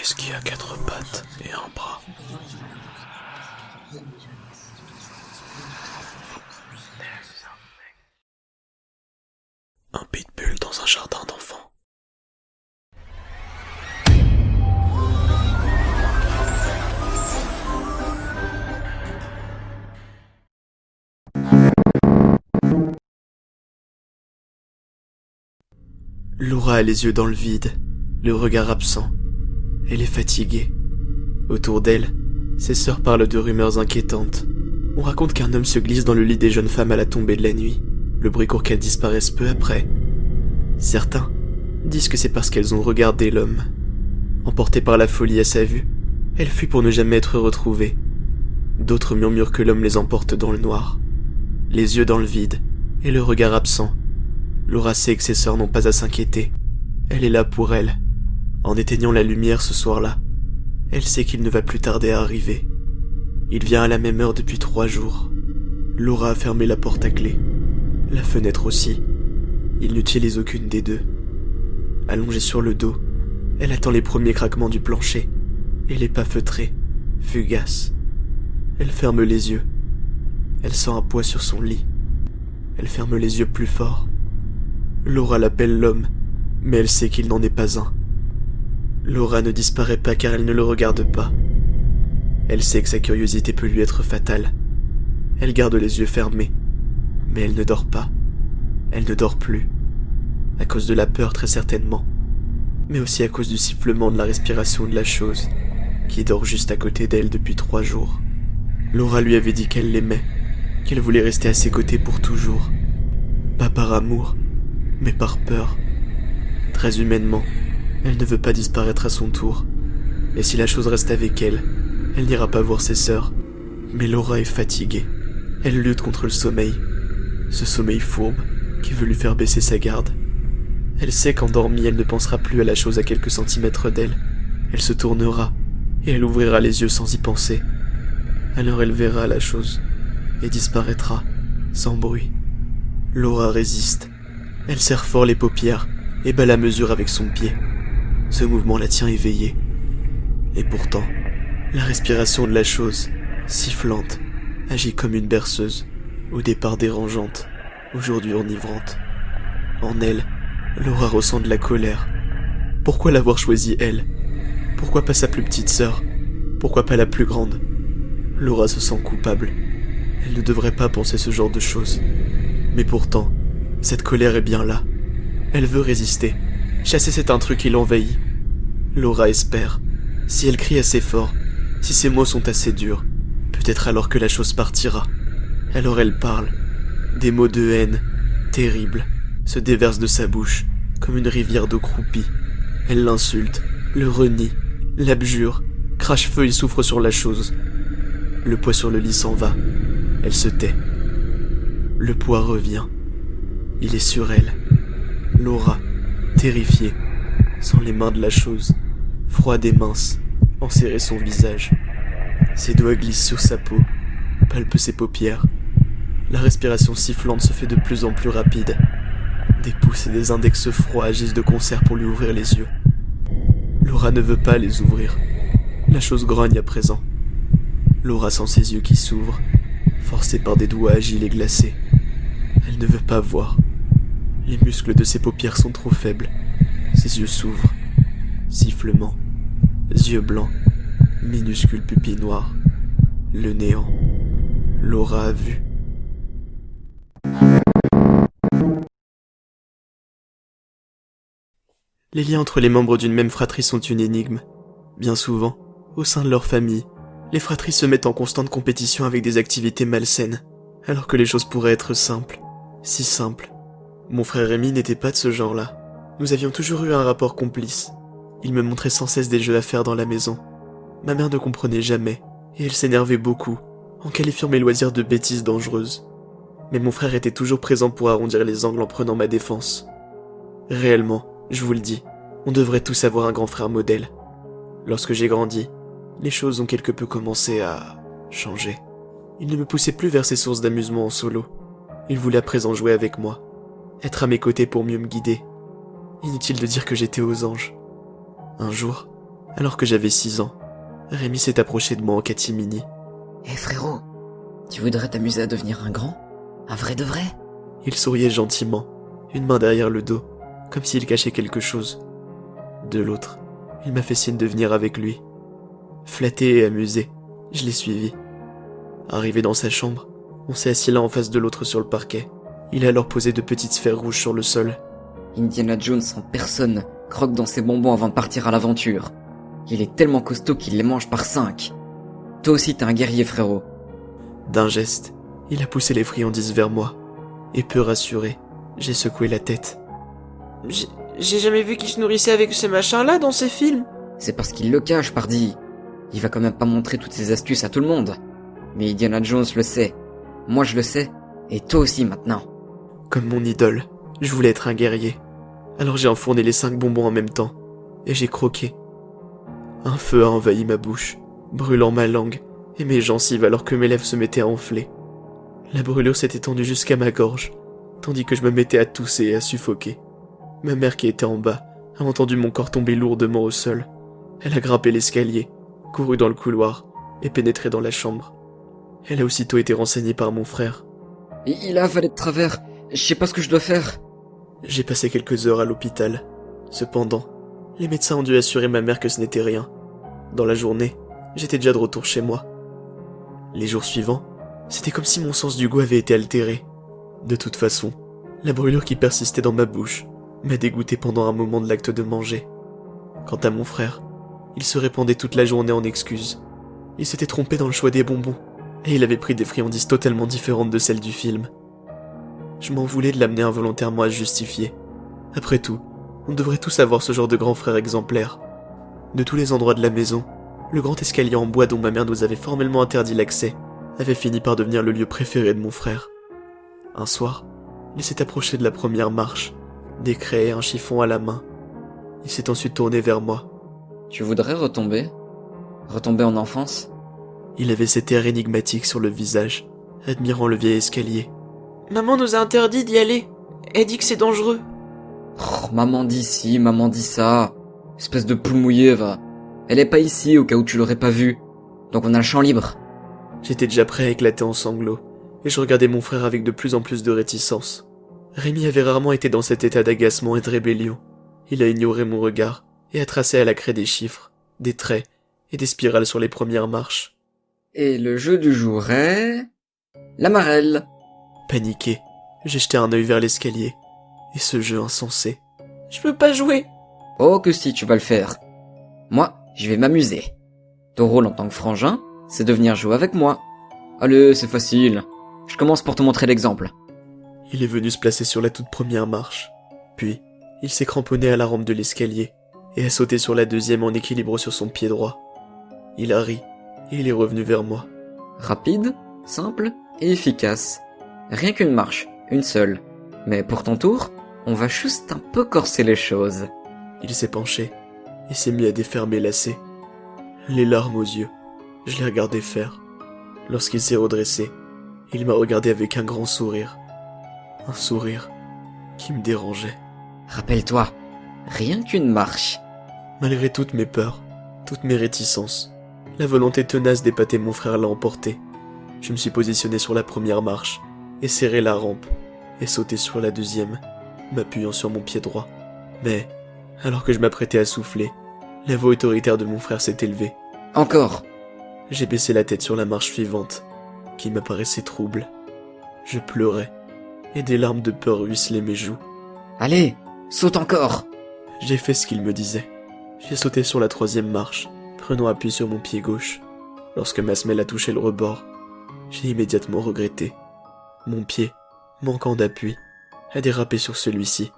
Qu'est-ce qui a quatre pattes et un bras? Un pitbull dans un jardin d'enfants. Laura a les yeux dans le vide, le regard absent. Elle est fatiguée. Autour d'elle, ses sœurs parlent de rumeurs inquiétantes. On raconte qu'un homme se glisse dans le lit des jeunes femmes à la tombée de la nuit. Le bruit court qu'elles disparaissent peu après. Certains disent que c'est parce qu'elles ont regardé l'homme. Emportée par la folie à sa vue, elle fuit pour ne jamais être retrouvée. D'autres murmurent que l'homme les emporte dans le noir. Les yeux dans le vide et le regard absent. Laura sait que ses sœurs n'ont pas à s'inquiéter. Elle est là pour elle. En éteignant la lumière ce soir-là, elle sait qu'il ne va plus tarder à arriver. Il vient à la même heure depuis 3 jours. Laura a fermé la porte à clé. La fenêtre aussi. Il n'utilise aucune des deux. Allongée sur le dos, elle attend les premiers craquements du plancher et les pas feutrés, fugaces. Elle ferme les yeux. Elle sent un poids sur son lit. Elle ferme les yeux plus fort. Laura l'appelle l'homme, mais elle sait qu'il n'en est pas un. Laura ne disparaît pas car elle ne le regarde pas. Elle sait que sa curiosité peut lui être fatale. Elle garde les yeux fermés, mais elle ne dort pas. Elle ne dort plus. À cause de la peur très certainement, mais aussi à cause du sifflement de la respiration de la chose, qui dort juste à côté d'elle depuis 3 jours. Laura lui avait dit qu'elle l'aimait, qu'elle voulait rester à ses côtés pour toujours. Pas par amour, mais par peur. Très humainement, elle ne veut pas disparaître à son tour. Et si la chose reste avec elle, elle n'ira pas voir ses sœurs. Mais Laura est fatiguée. Elle lutte contre le sommeil. Ce sommeil fourbe qui veut lui faire baisser sa garde. Elle sait qu'endormie, elle ne pensera plus à la chose à quelques centimètres d'elle. Elle se tournera et elle ouvrira les yeux sans y penser. Alors elle verra la chose et disparaîtra, sans bruit. Laura résiste. Elle serre fort les paupières et bat la mesure avec son pied. Ce mouvement la tient éveillée. Et pourtant, la respiration de la chose, sifflante, agit comme une berceuse, au départ dérangeante, aujourd'hui enivrante. En elle, Laura ressent de la colère. Pourquoi l'avoir choisie elle? Pourquoi pas sa plus petite sœur? Pourquoi pas la plus grande? Laura se sent coupable. Elle ne devrait pas penser ce genre de choses. Mais pourtant, cette colère est bien là. Elle veut résister, chasser cet intrus qui l'envahit. Laura espère. Si elle crie assez fort, si ses mots sont assez durs, peut-être alors que la chose partira. Alors elle parle. Des mots de haine, terribles, se déversent de sa bouche, comme une rivière d'eau croupie. Elle l'insulte, le renie, l'abjure, crache feu et souffre sur la chose. Le poids sur le lit s'en va. Elle se tait. Le poids revient. Il est sur elle. Laura, terrifiée, sent les mains de la chose, froide et mince, enserrer son visage. Ses doigts glissent sur sa peau, palpent ses paupières. La respiration sifflante se fait de plus en plus rapide. Des pouces et des index froids agissent de concert pour lui ouvrir les yeux. Laura ne veut pas les ouvrir. La chose grogne à présent. Laura sent ses yeux qui s'ouvrent, forcés par des doigts agiles et glacés. Elle ne veut pas voir. Les muscles de ses paupières sont trop faibles. Ses yeux s'ouvrent. Sifflement. Yeux blancs. Minuscules pupilles noires. Le néant. Laura a vu. Les liens entre les membres d'une même fratrie sont une énigme. Bien souvent, au sein de leur famille, les fratries se mettent en constante compétition avec des activités malsaines, alors que les choses pourraient être simples. Si simples. Mon frère Rémi n'était pas de ce genre-là. Nous avions toujours eu un rapport complice. Il me montrait sans cesse des jeux à faire dans la maison. Ma mère ne comprenait jamais, et elle s'énervait beaucoup, en qualifiant mes loisirs de bêtises dangereuses. Mais mon frère était toujours présent pour arrondir les angles en prenant ma défense. Réellement, je vous le dis, on devrait tous avoir un grand frère modèle. Lorsque j'ai grandi, les choses ont quelque peu commencé à changer. Il ne me poussait plus vers ses sources d'amusement en solo. Il voulait à présent jouer avec moi, être à mes côtés pour mieux me guider. Inutile de dire que j'étais aux anges. Un jour, Alors que j'avais 6 ans, Rémi s'est approché de moi en catimini. Hé frérot, tu voudrais t'amuser à devenir un grand? Un vrai de vrai? Il souriait gentiment, une main derrière le dos, comme s'il cachait quelque chose. De l'autre, il m'a fait signe de venir avec lui. Flatté et amusé, je l'ai suivi. Arrivé dans sa chambre, on s'est assis l'un en face de l'autre sur le parquet. Il a alors posé de petites sphères rouges sur le sol. Indiana Jones en personne croque dans ses bonbons avant de partir à l'aventure. Il est tellement costaud qu'il les mange par 5. Toi aussi t'es un guerrier frérot. D'un geste, il a poussé les friandises vers moi. Et peu rassuré, j'ai secoué la tête. J'ai jamais vu qu'il se nourrissait avec ces machins-là dans ses films. C'est parce qu'il le cache, pardi. Il va quand même pas montrer toutes ses astuces à tout le monde. Mais Indiana Jones le sait. Moi je le sais. Et toi aussi maintenant. Comme mon idole, je voulais être un guerrier. Alors j'ai enfourné les 5 bonbons en même temps. Et j'ai croqué. Un feu a envahi ma bouche, brûlant ma langue et mes gencives alors que mes lèvres se mettaient à enfler. La brûlure s'est étendue jusqu'à ma gorge, tandis que je me mettais à tousser et à suffoquer. Ma mère qui était en bas a entendu mon corps tomber lourdement au sol. Elle a grimpé l'escalier, couru dans le couloir et pénétré dans la chambre. Elle a aussitôt été renseignée par mon frère. Il a avalé de travers. Je sais pas ce que je dois faire. J'ai passé quelques heures à l'hôpital. Cependant, les médecins ont dû assurer ma mère que ce n'était rien. Dans la journée, j'étais déjà de retour chez moi. Les jours suivants, c'était comme si mon sens du goût avait été altéré. De toute façon, la brûlure qui persistait dans ma bouche m'a dégoûté pendant un moment de l'acte de manger. Quant à mon frère, il se répandait toute la journée en excuses. Il s'était trompé dans le choix des bonbons, et il avait pris des friandises totalement différentes de celles du film. Je m'en voulais de l'amener involontairement à se justifier. Après tout, on devrait tous avoir ce genre de grand frère exemplaire. De tous les endroits de la maison, le grand escalier en bois dont ma mère nous avait formellement interdit l'accès avait fini par devenir le lieu préféré de mon frère. Un soir, il s'est approché de la première marche, des craies et un chiffon à la main. Il s'est ensuite tourné vers moi. Tu voudrais retomber? Retomber en enfance? Il avait cet air énigmatique sur le visage, admirant le vieil escalier. Maman nous a interdit d'y aller. Elle dit que c'est dangereux. Oh, maman dit ci, maman dit ça. Espèce de poule mouillée, va. Elle est pas ici au cas où tu l'aurais pas vue. Donc on a le champ libre. J'étais déjà prêt à éclater en sanglots, et je regardais mon frère avec de plus en plus de réticence. Rémi avait rarement été dans cet état d'agacement et de rébellion. Il a ignoré mon regard, et a tracé à la craie des chiffres, des traits, et des spirales sur les premières marches. Et le jeu du jour est... la marelle. Paniqué, j'ai jeté un œil vers l'escalier. Et ce jeu insensé. Je peux pas jouer. Oh que si, tu vas le faire. Moi, je vais m'amuser. Ton rôle en tant que frangin, c'est de venir jouer avec moi. Allez, c'est facile. Je commence pour te montrer l'exemple. Il est venu se placer sur la toute première marche. Puis, il s'est cramponné à la rampe de l'escalier et a sauté sur la deuxième en équilibre sur son pied droit. Il a ri et il est revenu vers moi. Rapide, simple et efficace. Rien qu'une marche, une seule. Mais pour ton tour, on va juste un peu corser les choses. Il s'est penché et s'est mis à défaire mes lacets. Les larmes aux yeux, je l'ai regardé faire. Lorsqu'il s'est redressé, il m'a regardé avec un grand sourire. Un sourire qui me dérangeait. Rappelle-toi, rien qu'une marche. Malgré toutes mes peurs, toutes mes réticences, la volonté tenace d'épater mon frère l'a emporté. Je me suis positionné sur la première marche et serré la rampe et sauté sur la deuxième, m'appuyant sur mon pied droit. Mais, alors que je m'apprêtais à souffler, la voix autoritaire de mon frère s'est élevée. Encore. J'ai baissé la tête sur la marche suivante, qui m'apparaissait trouble. Je pleurais, et des larmes de peur ruisselaient mes joues. Allez, saute encore. J'ai fait ce qu'il me disait. J'ai sauté sur la troisième marche, prenant appui sur mon pied gauche. Lorsque ma semelle a touché le rebord, j'ai immédiatement regretté. Mon pied, manquant d'appui, a dérapé sur celui-ci,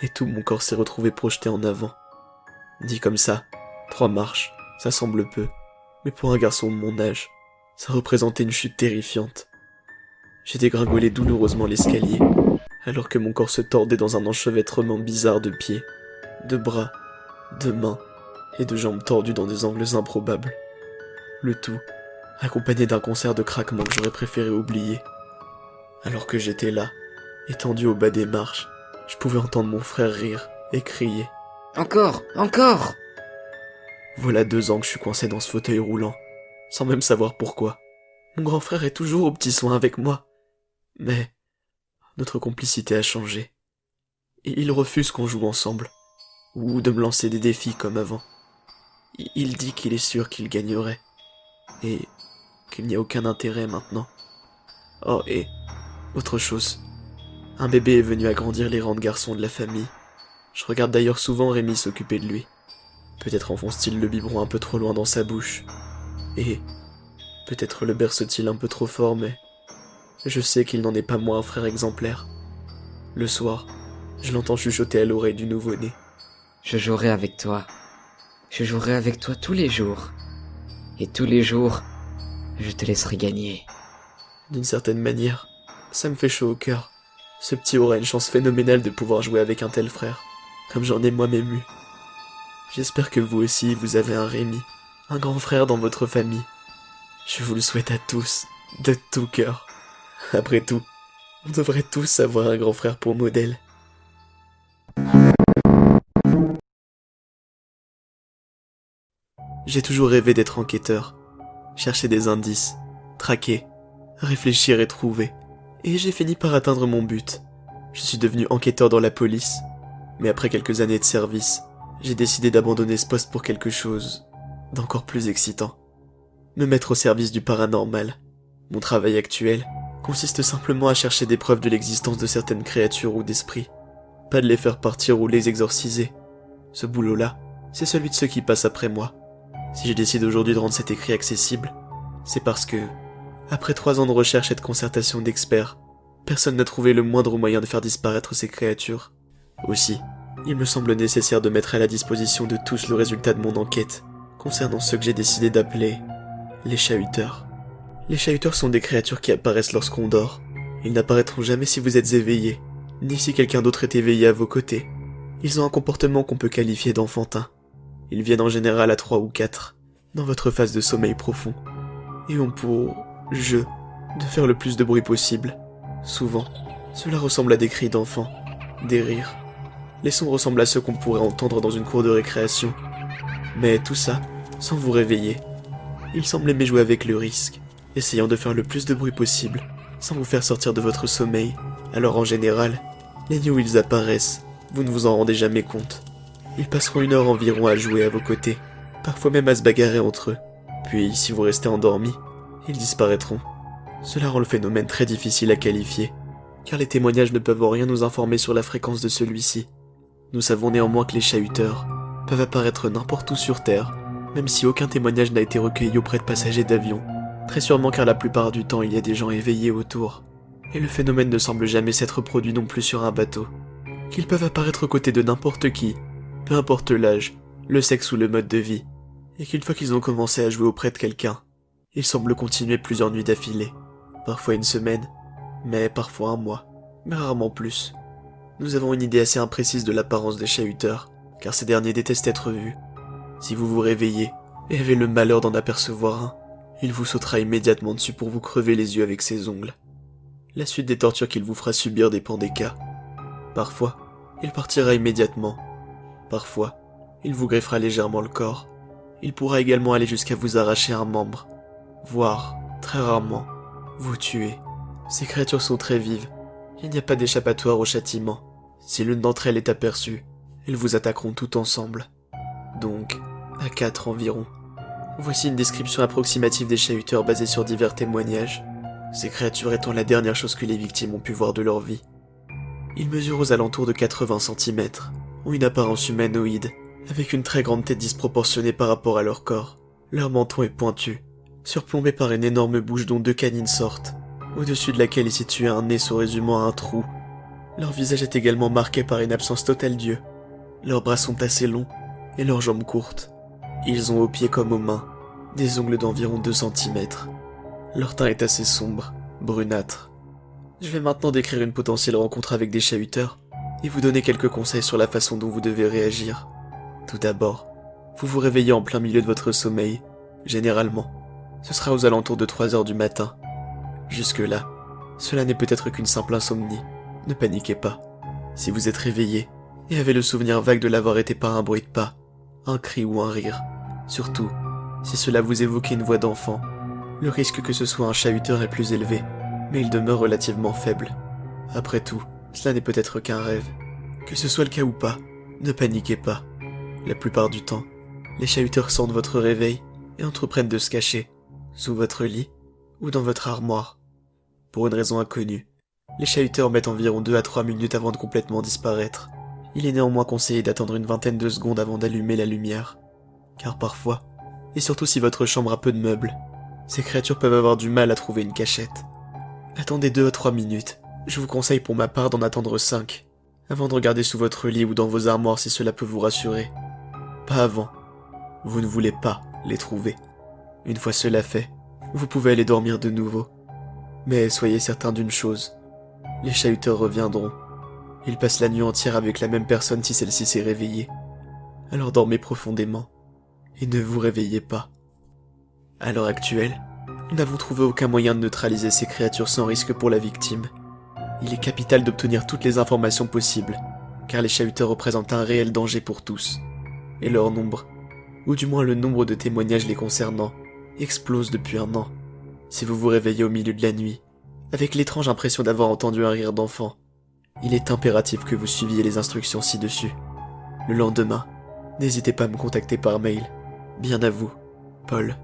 et tout mon corps s'est retrouvé projeté en avant. Dit comme ça, 3 marches, ça semble peu, mais pour un garçon de mon âge, ça représentait une chute terrifiante. J'ai dégringolé douloureusement l'escalier, alors que mon corps se tordait dans un enchevêtrement bizarre de pieds, de bras, de mains et de jambes tordues dans des angles improbables. Le tout, accompagné d'un concert de craquements que j'aurais préféré oublier. Alors que j'étais là, étendu au bas des marches, je pouvais entendre mon frère rire et crier. Encore, encore. Voilà 2 ans que je suis coincé dans ce fauteuil roulant, sans même savoir pourquoi. Mon grand frère est toujours aux petits soins avec moi. Mais notre complicité a changé. Et il refuse qu'on joue ensemble, ou de me lancer des défis comme avant. Il dit qu'il est sûr qu'il gagnerait, et qu'il n'y a aucun intérêt maintenant. Oh, et autre chose. Un bébé est venu agrandir les rangs de garçons de la famille. Je regarde d'ailleurs souvent Rémi s'occuper de lui. Peut-être enfonce-t-il le biberon un peu trop loin dans sa bouche. Et peut-être le berce-t-il un peu trop fort, mais je sais qu'il n'en est pas moins un frère exemplaire. Le soir, je l'entends chuchoter à l'oreille du nouveau-né. Je jouerai avec toi. Je jouerai avec toi tous les jours. Et tous les jours, je te laisserai gagner. D'une certaine manière, ça me fait chaud au cœur. Ce petit aura une chance phénoménale de pouvoir jouer avec un tel frère, comme j'en ai moi-même eu. J'espère que vous aussi, vous avez un Rémi, un grand frère dans votre famille. Je vous le souhaite à tous, de tout cœur. Après tout, on devrait tous avoir un grand frère pour modèle. J'ai toujours rêvé d'être enquêteur, chercher des indices, traquer, réfléchir et trouver. Et j'ai fini par atteindre mon but. Je suis devenu enquêteur dans la police, mais après quelques années de service, j'ai décidé d'abandonner ce poste pour quelque chose d'encore plus excitant. Me mettre au service du paranormal. Mon travail actuel consiste simplement à chercher des preuves de l'existence de certaines créatures ou d'esprits. Pas de les faire partir ou les exorciser. Ce boulot-là, c'est celui de ceux qui passent après moi. Si je décide aujourd'hui de rendre cet écrit accessible, c'est parce que, après 3 ans de recherche et de concertation d'experts, personne n'a trouvé le moindre moyen de faire disparaître ces créatures. Aussi, il me semble nécessaire de mettre à la disposition de tous le résultat de mon enquête, concernant ceux que j'ai décidé d'appeler les chahuteurs. Les chahuteurs sont des créatures qui apparaissent lorsqu'on dort. Ils n'apparaîtront jamais si vous êtes éveillé, ni si quelqu'un d'autre est éveillé à vos côtés. Ils ont un comportement qu'on peut qualifier d'enfantin. Ils viennent en général à 3 ou 4, dans votre phase de sommeil profond, et ont pour jeu de faire le plus de bruit possible. Souvent, cela ressemble à des cris d'enfants, des rires. Les sons ressemblent à ceux qu'on pourrait entendre dans une cour de récréation. Mais tout ça, sans vous réveiller. Ils semblent aimer jouer avec le risque, essayant de faire le plus de bruit possible, sans vous faire sortir de votre sommeil. Alors en général, les nuits où ils apparaissent, vous ne vous en rendez jamais compte. Ils passeront 1 heure environ à jouer à vos côtés, parfois même à se bagarrer entre eux. Puis, si vous restez endormi, ils disparaîtront. Cela rend le phénomène très difficile à qualifier, car les témoignages ne peuvent en rien nous informer sur la fréquence de celui-ci. Nous savons néanmoins que les chahuteurs peuvent apparaître n'importe où sur Terre, même si aucun témoignage n'a été recueilli auprès de passagers d'avion. Très sûrement car la plupart du temps il y a des gens éveillés autour. Et le phénomène ne semble jamais s'être produit non plus sur un bateau. Qu'ils peuvent apparaître aux côtés de n'importe qui, peu importe l'âge, le sexe ou le mode de vie. Et qu'une fois qu'ils ont commencé à jouer auprès de quelqu'un, ils semblent continuer plusieurs nuits d'affilée. Parfois 1 semaine, mais parfois 1 mois, mais rarement plus. Nous avons une idée assez imprécise de l'apparence des chahuteurs, car ces derniers détestent être vus. Si vous vous réveillez et avez le malheur d'en apercevoir un, il vous sautera immédiatement dessus pour vous crever les yeux avec ses ongles. La suite des tortures qu'il vous fera subir dépend des cas. Parfois, il partira immédiatement. Parfois, il vous greffera légèrement le corps. Il pourra également aller jusqu'à vous arracher un membre, voire, très rarement, vous tuer. Ces créatures sont très vives. Il n'y a pas d'échappatoire au châtiment. Si l'une d'entre elles est aperçue, elles vous attaqueront toutes ensemble. Donc, à 4 environ. Voici une description approximative des chahuteurs basée sur divers témoignages. Ces créatures étant la dernière chose que les victimes ont pu voir de leur vie. Ils mesurent aux alentours de 80 cm, ont une apparence humanoïde, avec une très grande tête disproportionnée par rapport à leur corps. Leur menton est pointu, surplombé par une énorme bouche dont 2 canines sortent, au-dessus de laquelle est situé un nez se résumant à un trou. Leur visage est également marqué par une absence totale d'yeux. Leurs bras sont assez longs, et leurs jambes courtes. Ils ont aux pieds comme aux mains des ongles d'environ 2 cm. Leur teint est assez sombre, brunâtre. Je vais maintenant décrire une potentielle rencontre avec des chahuteurs et vous donner quelques conseils sur la façon dont vous devez réagir. Tout d'abord, vous vous réveillez en plein milieu de votre sommeil, généralement. Ce sera aux alentours de 3 heures du matin. Jusque-là, cela n'est peut-être qu'une simple insomnie. Ne paniquez pas. Si vous êtes réveillé et avez le souvenir vague de l'avoir été par un bruit de pas, un cri ou un rire, Surtout, si cela vous évoque une voix d'enfant, le risque que ce soit un chahuteur est plus élevé, mais il demeure relativement faible. Après tout, cela n'est peut-être qu'un rêve. Que ce soit le cas ou pas, ne paniquez pas. La plupart du temps, les chahuteurs sentent votre réveil et entreprennent de se cacher, sous votre lit ou dans votre armoire. Pour une raison inconnue, les chahuteurs mettent environ 2 à 3 minutes avant de complètement disparaître. Il est néanmoins conseillé d'attendre une vingtaine de secondes avant d'allumer la lumière. Car parfois, et surtout si votre chambre a peu de meubles, ces créatures peuvent avoir du mal à trouver une cachette. Attendez 2 à 3 minutes. Je vous conseille pour ma part d'en attendre 5, avant de regarder sous votre lit ou dans vos armoires si cela peut vous rassurer. Pas avant. Vous ne voulez pas les trouver. Une fois cela fait, vous pouvez aller dormir de nouveau. Mais soyez certain d'une chose, les chahuteurs reviendront. Ils passent la nuit entière avec la même personne si celle-ci s'est réveillée. Alors dormez profondément, et ne vous réveillez pas. À l'heure actuelle, nous n'avons trouvé aucun moyen de neutraliser ces créatures sans risque pour la victime. Il est capital d'obtenir toutes les informations possibles, car les chahuteurs représentent un réel danger pour tous. Et leur nombre, ou du moins le nombre de témoignages les concernant, explose depuis un an. Si vous vous réveillez au milieu de la nuit, avec l'étrange impression d'avoir entendu un rire d'enfant, il est impératif que vous suiviez les instructions ci-dessus. Le lendemain, n'hésitez pas à me contacter par mail. Bien à vous, Paul.